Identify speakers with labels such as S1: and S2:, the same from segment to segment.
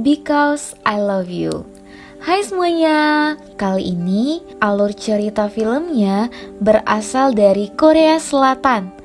S1: Because I Love You. Hai semuanya, kali ini alur cerita filmnya berasal dari Korea Selatan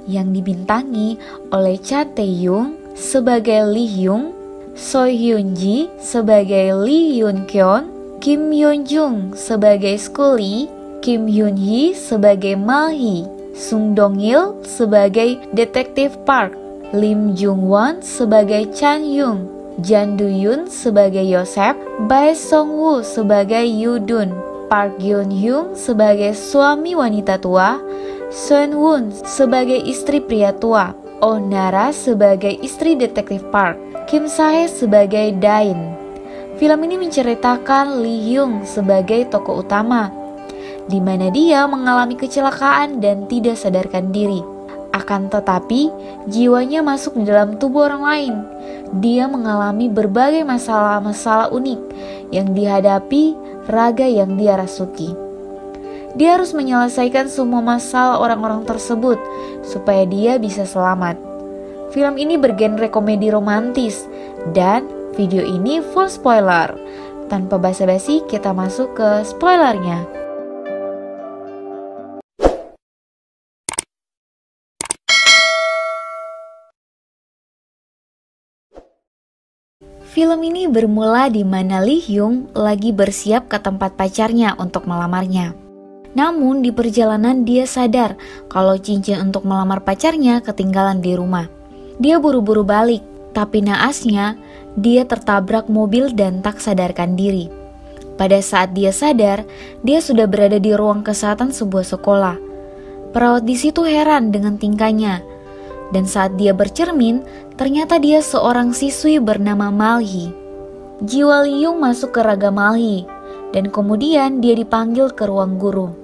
S1: yang dibintangi oleh Cha Tae-young sebagai Lee Hyung, Choi Hyun-ji sebagai Lee Yoon-kyeon, Kim Yeon-jung sebagai Scully, Kim Hyun-hee sebagai Mal-hee, Sung Dong-il sebagai Detektif Park, Lim Jung-won sebagai Chan-young, Jan Du-yoon sebagai Yosep, Bae Song-woo sebagai Yu-dun, Park Gyun-hyung sebagai suami wanita tua, Seon-woon sebagai istri pria tua, Oh Nara sebagai istri detektif Park, Kim Sae sebagai Dain. Film ini menceritakan Lee Hyung sebagai tokoh utama, di mana dia mengalami kecelakaan dan tidak sadarkan diri. Akan tetapi, jiwanya masuk di dalam tubuh orang lain. Dia mengalami berbagai masalah-masalah unik yang dihadapi raga yang dia rasuki. Dia harus menyelesaikan semua masalah orang-orang tersebut supaya dia bisa selamat. Film ini bergenre komedi romantis dan video ini full spoiler. Tanpa basa-basi, kita masuk ke spoilernya. Film ini bermula di mana Lee Hyung lagi bersiap ke tempat pacarnya untuk melamarnya. Namun di perjalanan dia sadar kalau cincin untuk melamar pacarnya ketinggalan di rumah. Dia buru-buru balik, tapi naasnya dia tertabrak mobil dan tak sadarkan diri. Pada saat dia sadar, dia sudah berada di ruang kesehatan sebuah sekolah. Perawat di situ heran dengan tingkahnya. Dan saat dia bercermin, ternyata dia seorang siswi bernama Mal-hee. Jiwa Lee Hyung masuk ke raga Mal-hee, dan kemudian dia dipanggil ke ruang guru.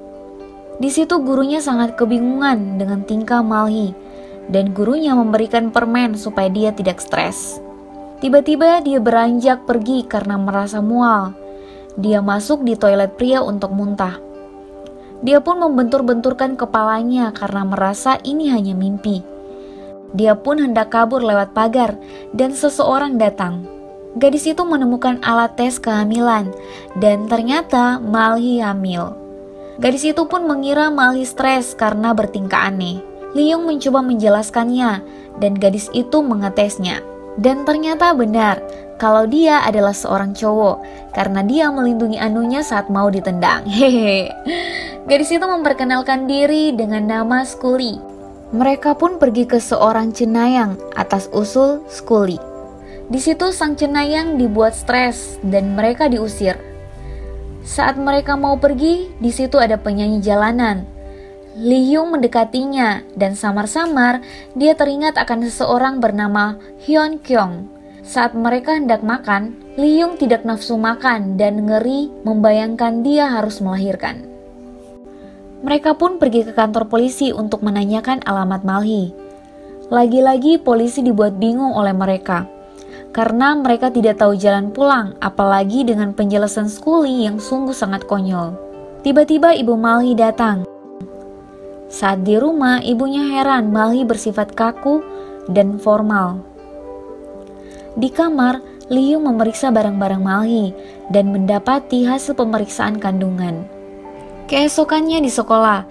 S1: Di situ gurunya sangat kebingungan dengan tingkah Mal-hee, dan gurunya memberikan permen supaya dia tidak stres. Tiba-tiba dia beranjak pergi karena merasa mual. Dia masuk di toilet pria untuk muntah. Dia pun membentur-benturkan kepalanya karena merasa ini hanya mimpi. Dia pun hendak kabur lewat pagar dan seseorang datang. Gadis itu menemukan alat tes kehamilan dan ternyata Mal-hee hamil. Gadis itu pun mengira Mal-hee stres karena bertingkah aneh. Lee Hyung mencoba menjelaskannya dan gadis itu mengetesnya. Dan ternyata benar kalau dia adalah seorang cowok karena dia melindungi anunya saat mau ditendang. Hehe. Gadis itu memperkenalkan diri dengan nama Scully. Mereka pun pergi ke seorang cenayang atas usul Scully. Di situ sang cenayang dibuat stres dan mereka diusir. Saat mereka mau pergi, di situ ada penyanyi jalanan. Lee Hyung mendekatinya dan samar-samar dia teringat akan seseorang bernama Hyun Kyung. Saat mereka hendak makan, Lee Hyung tidak nafsu makan dan ngeri membayangkan dia harus melahirkan. Mereka pun pergi ke kantor polisi untuk menanyakan alamat Mal-hee. Lagi-lagi polisi dibuat bingung oleh mereka, karena mereka tidak tahu jalan pulang, apalagi dengan penjelasan Scully yang sungguh sangat konyol. Tiba-tiba ibu Mal-hee datang. Saat di rumah, ibunya heran Mal-hee bersifat kaku dan formal. Di kamar, Lee Hyung memeriksa barang-barang Mal-hee dan mendapati hasil pemeriksaan kandungan. Keesokannya di sekolah,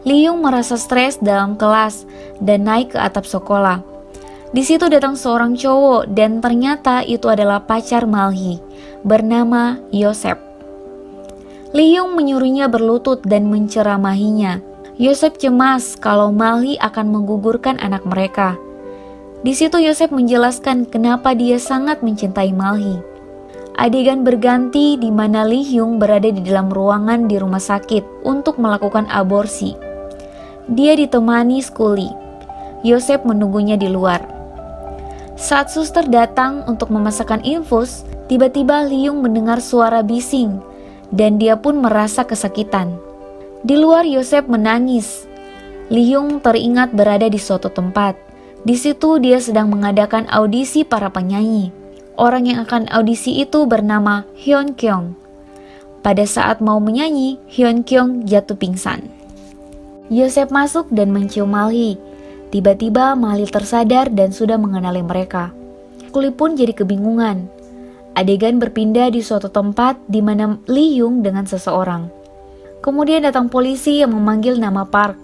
S1: Lee Hyung merasa stres dalam kelas dan naik ke atap sekolah. Di situ datang seorang cowok dan ternyata itu adalah pacar Mal-hee bernama Yosep. Lee Hyung menyuruhnya berlutut dan menceramahinya. Yosep cemas kalau Mal-hee akan menggugurkan anak mereka. Di situ Yosep menjelaskan kenapa dia sangat mencintai Mal-hee. Adegan berganti di mana Lee Hyung berada di dalam ruangan di rumah sakit untuk melakukan aborsi. Dia ditemani Scully. Yosep menunggunya di luar. Saat suster datang untuk memasakkan infus, tiba-tiba Lee Hyung mendengar suara bising dan dia pun merasa kesakitan. Di luar Yosep menangis. Lee Hyung teringat berada di suatu tempat. Di situ dia sedang mengadakan audisi para penyanyi. Orang yang akan audisi itu bernama Hyun Kyung. Pada saat mau menyanyi, Hyun Kyung jatuh pingsan. Yosep masuk dan mencium Mal-hee. Tiba-tiba Mal-hee tersadar dan sudah mengenali mereka. Scully pun jadi kebingungan. Adegan berpindah di suatu tempat di mana Lee Hyung dengan seseorang. Kemudian datang polisi yang memanggil nama Park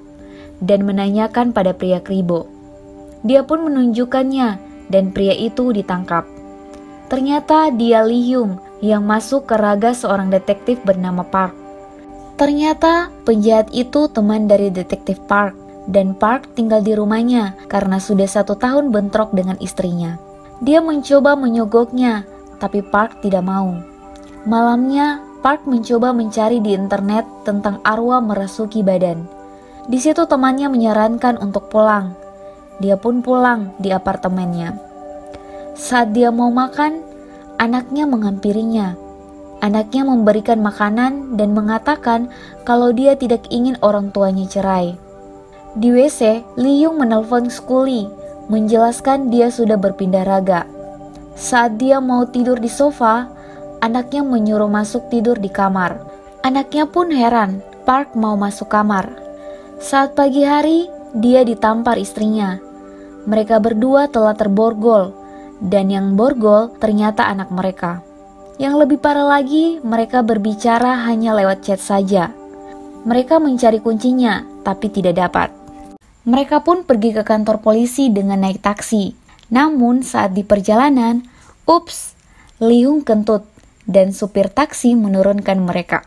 S1: dan menanyakan pada pria kribo. Dia pun menunjukkannya dan pria itu ditangkap. Ternyata dia Lee Hyung yang masuk ke raga seorang detektif bernama Park. Ternyata penjahat itu teman dari detektif Park dan Park tinggal di rumahnya karena sudah 1 tahun bentrok dengan istrinya. Dia mencoba menyogoknya, tapi Park tidak mau. Malamnya, Park mencoba mencari di internet tentang arwah merasuki badan. Di situ temannya menyarankan untuk pulang. Dia pun pulang di apartemennya. Saat dia mau makan, anaknya menghampirinya. Anaknya memberikan makanan dan mengatakan kalau dia tidak ingin orang tuanya cerai. Di WC, Lee Hyung menelpon Scully, menjelaskan dia sudah berpindah raga. Saat dia mau tidur di sofa, anaknya menyuruh masuk tidur di kamar. Anaknya pun heran, Park mau masuk kamar. Saat pagi hari, dia ditampar istrinya. Mereka berdua telah terborgol, dan yang borgol ternyata anak mereka. Yang lebih parah lagi, mereka berbicara hanya lewat chat saja. Mereka mencari kuncinya, tapi tidak dapat. Mereka pun pergi ke kantor polisi dengan naik taksi. Namun saat di perjalanan, Lee Hyung kentut dan supir taksi menurunkan mereka.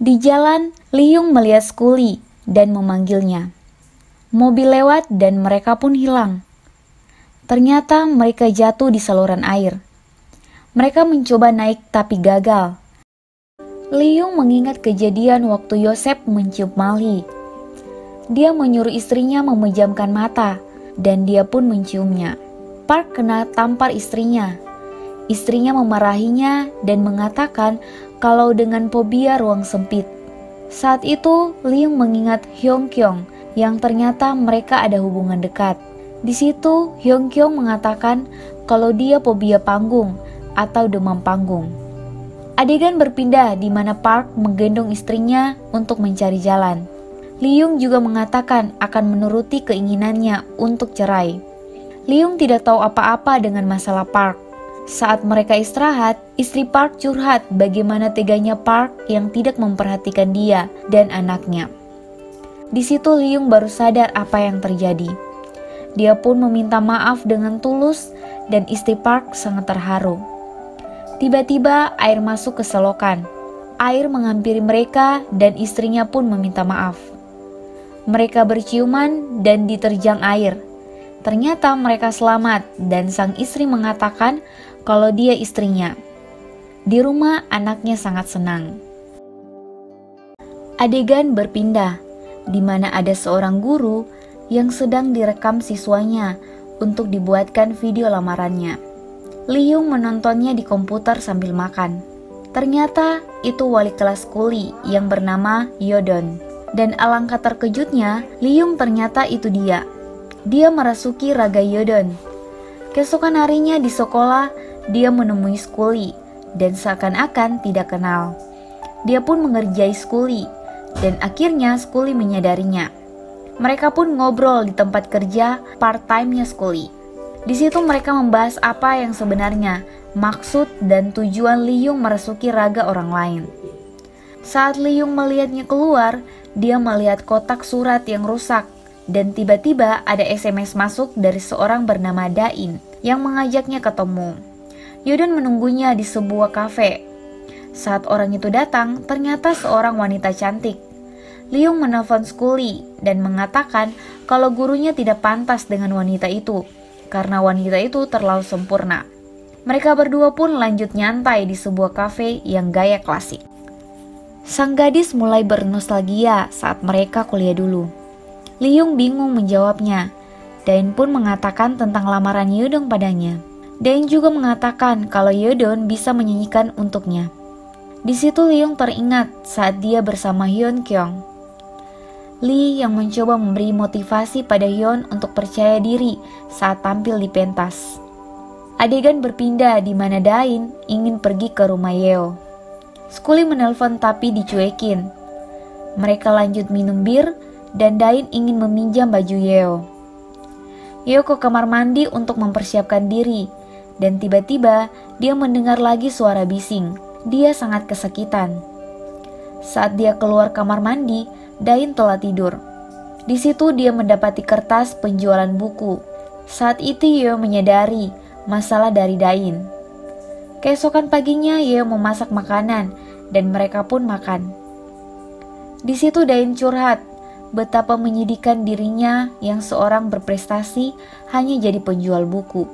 S1: Di jalan, Lee Hyung melihat Scully dan memanggilnya. Mobil lewat dan mereka pun hilang. Ternyata mereka jatuh di saluran air. Mereka mencoba naik tapi gagal. Lee Hyung mengingat kejadian waktu Yosef mencium Malhi. Dia menyuruh istrinya memejamkan mata dan dia pun menciumnya. Park kena tampar istrinya. Istrinya memarahinya dan mengatakan kalau dengan fobia ruang sempit. Saat itu, Lee Hyung mengingat Hyung Kyung yang ternyata mereka ada hubungan dekat. Di situ, Hyung Kyung mengatakan kalau dia fobia panggung atau demam panggung. Adegan berpindah di mana Park menggendong istrinya untuk mencari jalan. Lee Hyung juga mengatakan akan menuruti keinginannya untuk cerai. Lee Hyung tidak tahu apa-apa dengan masalah Park. Saat mereka istirahat, istri Park curhat bagaimana teganya Park yang tidak memperhatikan dia dan anaknya. Di situ Lee Hyung baru sadar apa yang terjadi. Dia pun meminta maaf dengan tulus dan istri Park sangat terharu. Tiba-tiba air masuk ke selokan. Air menghampiri mereka dan istrinya pun meminta maaf. Mereka berciuman dan diterjang air. Ternyata mereka selamat dan sang istri mengatakan kalau dia istrinya. Di rumah anaknya sangat senang. Adegan berpindah di mana ada seorang guru yang sedang direkam siswanya untuk dibuatkan video lamarannya. Lee Hyung menontonnya di komputer sambil makan. Ternyata itu wali kelas Scully yang bernama Yodon. Dan alangkah terkejutnya, Lee Hyung ternyata itu dia. Dia merasuki raga Yodon. Keesokan harinya di sekolah, dia menemui Scully dan seakan-akan tidak kenal. Dia pun mengerjai Scully dan akhirnya Scully menyadarinya. Mereka pun ngobrol di tempat kerja part-time-nya Scully. Di situ mereka membahas apa yang sebenarnya maksud dan tujuan Lee Hyung merasuki raga orang lain. Saat Lee Hyung melihatnya keluar, dia melihat kotak surat yang rusak dan tiba-tiba ada SMS masuk dari seorang bernama Dain yang mengajaknya ketemu. Yodon menunggunya di sebuah kafe. Saat orang itu datang, ternyata seorang wanita cantik. Lee Hyung menelpon Scully dan mengatakan kalau gurunya tidak pantas dengan wanita itu karena wanita itu terlalu sempurna. Mereka berdua pun lanjut nyantai di sebuah kafe yang gaya klasik. Sang gadis mulai bernostalgia saat mereka kuliah dulu. Lee Hyung bingung menjawabnya. Dain pun mengatakan tentang lamaran Yodon padanya. Dain juga mengatakan kalau Yodon bisa menyanyikan untuknya. Di situ Lee Hyung teringat saat dia bersama Hyun Kyung. Lee yang mencoba memberi motivasi pada Hyun untuk percaya diri saat tampil di pentas. Adegan berpindah di mana Dain ingin pergi ke rumah Yeo. Scully menelpon tapi dicuekin. Mereka lanjut minum bir dan Dain ingin meminjam baju Yeo. Yeo ke kamar mandi untuk mempersiapkan diri Dan tiba-tiba dia mendengar lagi suara bising. Dia sangat kesakitan. Saat dia keluar kamar mandi, Dain telah tidur. Di situ dia mendapati kertas penjualan buku. Saat itu Yeo menyadari masalah dari Dain. Keesokan paginya Yeo memasak makanan dan mereka pun makan. Di situ Dain curhat betapa menyedihkan dirinya yang seorang berprestasi hanya jadi penjual buku.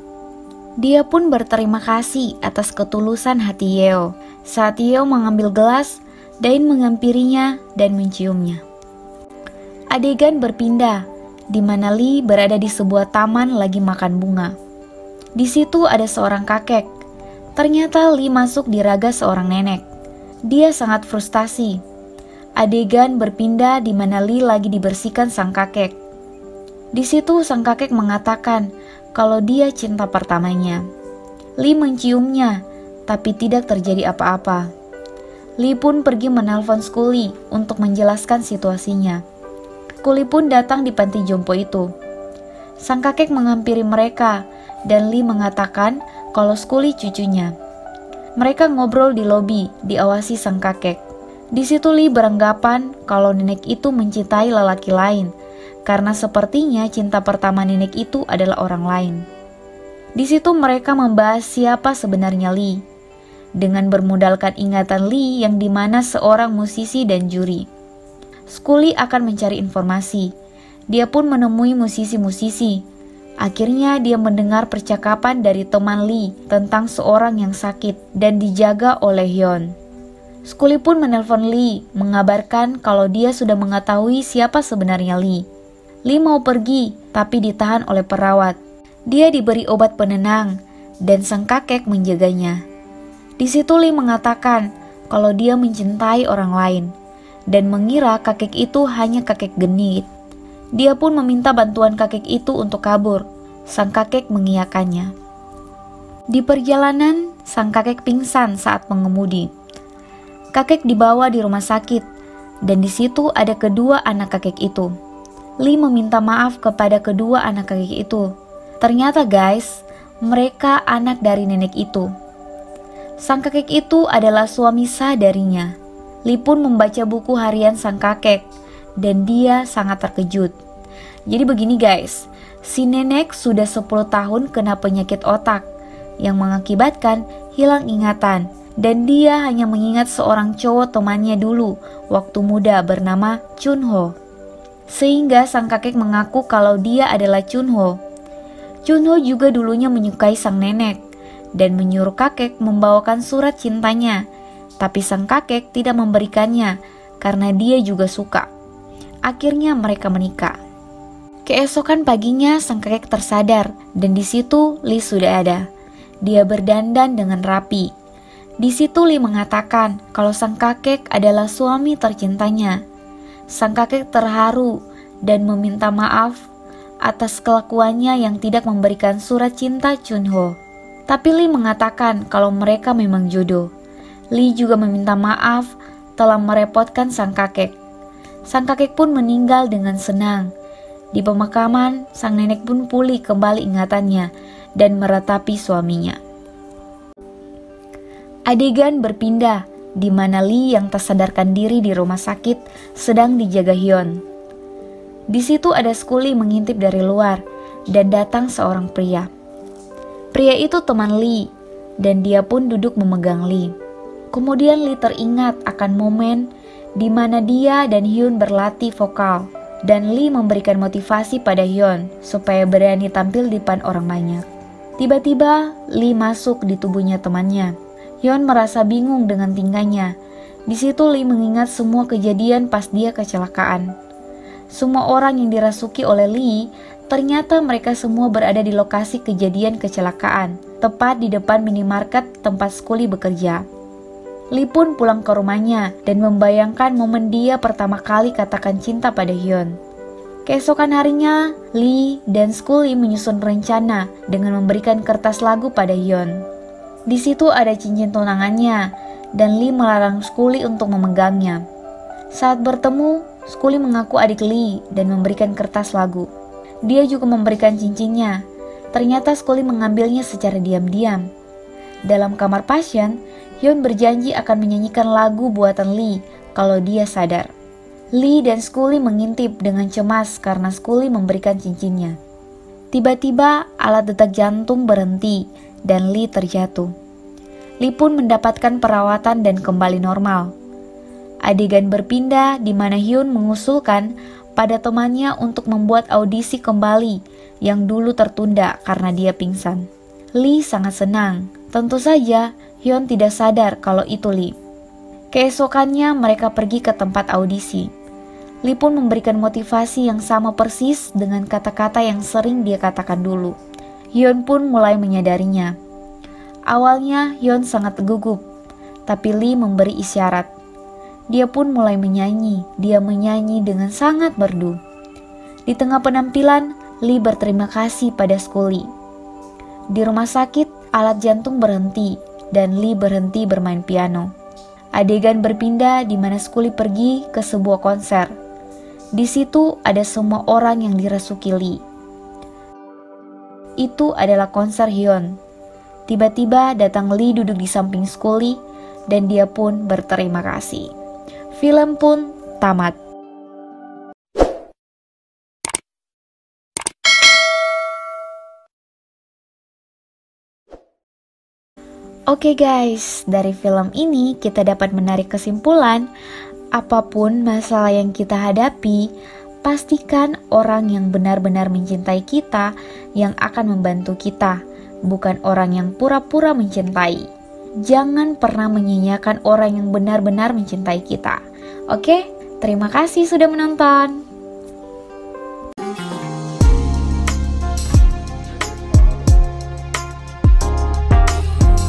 S1: Dia pun berterima kasih atas ketulusan hati Yeo. Saat Yeo mengambil gelas, Dain menghampirinya dan menciumnya. Adegan berpindah, di mana Lee berada di sebuah taman lagi makan bunga. Di situ ada seorang kakek. Ternyata Lee masuk di raga seorang nenek. Dia sangat frustasi. Adegan berpindah di mana Lee lagi dibersihkan sang kakek. Di situ sang kakek mengatakan kalau dia cinta pertamanya. Lee menciumnya, tapi tidak terjadi apa-apa. Lee pun pergi menelpon Scully untuk menjelaskan situasinya. Scully pun datang di panti jompo itu. Sang kakek menghampiri mereka dan Lee mengatakan kalau Scully cucunya. Mereka ngobrol di lobi, diawasi sang kakek. Di situ Lee beranggapan kalau nenek itu mencintai lelaki lain, karena sepertinya cinta pertama nenek itu adalah orang lain. Di situ mereka membahas siapa sebenarnya Lee, dengan bermodalkan ingatan Lee yang dimana seorang musisi dan juri. Scully akan mencari informasi. Dia pun menemui musisi-musisi. Akhirnya dia mendengar percakapan dari teman Lee tentang seorang yang sakit dan dijaga oleh Hyun. Scully pun menelpon Lee, mengabarkan kalau dia sudah mengetahui siapa sebenarnya Lee. Lee mau pergi, tapi ditahan oleh perawat. Dia diberi obat penenang, dan sang kakek menjaganya. Di situ Lee mengatakan kalau dia mencintai orang lain, dan mengira kakek itu hanya kakek genit. Dia pun meminta bantuan kakek itu untuk kabur. Sang kakek mengiyakannya. Di perjalanan, sang kakek pingsan saat mengemudi. Kakek dibawa di rumah sakit, dan di situ ada kedua anak kakek itu. Lee meminta maaf kepada kedua anak kakek itu. Ternyata guys, mereka anak dari nenek itu. Sang kakek itu adalah suami sah darinya. Lee pun membaca buku harian sang kakek, dan dia sangat terkejut. Jadi begini guys, si nenek sudah 10 tahun kena penyakit otak, yang mengakibatkan hilang ingatan, dan dia hanya mengingat seorang cowok temannya dulu, waktu muda bernama Chunho. Sehingga sang kakek mengaku kalau dia adalah Chunho. Chunho juga dulunya menyukai sang nenek, dan menyuruh kakek membawakan surat cintanya. Tapi sang kakek tidak memberikannya karena dia juga suka. Akhirnya mereka menikah. Keesokan paginya sang kakek tersadar dan di situ Lee sudah ada. Dia berdandan dengan rapi. Di situ Lee mengatakan kalau sang kakek adalah suami tercintanya. Sang kakek terharu dan meminta maaf atas kelakuannya yang tidak memberikan surat cinta Chunho. Tapi Lee mengatakan kalau mereka memang jodoh. Lee juga meminta maaf telah merepotkan sang kakek. Sang kakek pun meninggal dengan senang. Di pemakaman, sang nenek pun pulih kembali ingatannya dan meratapi suaminya. Adegan berpindah di mana Lee yang tersadarkan diri di rumah sakit sedang dijaga Hyun. Di situ ada Scully mengintip dari luar dan datang seorang pria. Pria itu teman Lee dan dia pun duduk memegang Lee. Kemudian Lee teringat akan momen di mana dia dan Hyun berlatih vokal dan Lee memberikan motivasi pada Hyun supaya berani tampil di depan orang banyak. Tiba-tiba Lee masuk di tubuhnya temannya. Hyun merasa bingung dengan tingkahnya. Di situ Lee mengingat semua kejadian pas dia kecelakaan. Semua orang yang dirasuki oleh Lee, ternyata mereka semua berada di lokasi kejadian kecelakaan, tepat di depan minimarket tempat Scully bekerja. Lee pun pulang ke rumahnya dan membayangkan momen dia pertama kali katakan cinta pada Hyun. Keesokan harinya, Lee dan Scully menyusun rencana dengan memberikan kertas lagu pada Hyun. Di situ ada cincin tunangannya dan Lee melarang Scully untuk memegangnya. Saat bertemu, Scully mengaku adik Lee dan memberikan kertas lagu. Dia juga memberikan cincinnya. Ternyata Scully mengambilnya secara diam-diam. Dalam kamar pasien, Hyun berjanji akan menyanyikan lagu buatan Lee kalau dia sadar. Lee dan Scully mengintip dengan cemas karena Scully memberikan cincinnya. Tiba-tiba alat detak jantung berhenti dan Lee terjatuh. Lee pun mendapatkan perawatan dan kembali normal. Adegan berpindah di mana Hyun mengusulkan pada temannya untuk membuat audisi kembali yang dulu tertunda karena dia pingsan. Lee sangat senang. Tentu saja Hyun tidak sadar kalau itu Lee. Keesokannya mereka pergi ke tempat audisi. Lee pun memberikan motivasi yang sama persis dengan kata-kata yang sering dia katakan dulu. Hyun pun mulai menyadarinya. Awalnya Hyun sangat gugup, tapi Lee memberi isyarat. Dia pun mulai menyanyi. Dia menyanyi dengan sangat merdu. Di tengah penampilan, Lee berterima kasih pada Scully. Di rumah sakit, alat jantung berhenti dan Lee berhenti bermain piano. Adegan berpindah di mana Scully pergi ke sebuah konser. Di situ ada semua orang yang dirasuki Lee. Itu adalah konser Hyun. Tiba-tiba datang Lee duduk di samping Scully dan dia pun berterima kasih. Film pun tamat. Oke guys, dari film ini kita dapat menarik kesimpulan, apapun masalah yang kita hadapi, pastikan orang yang benar-benar mencintai kita yang akan membantu kita, bukan orang yang pura-pura mencintai. Jangan pernah menyanyiakan orang yang benar-benar mencintai kita. Oke, terima kasih sudah menonton.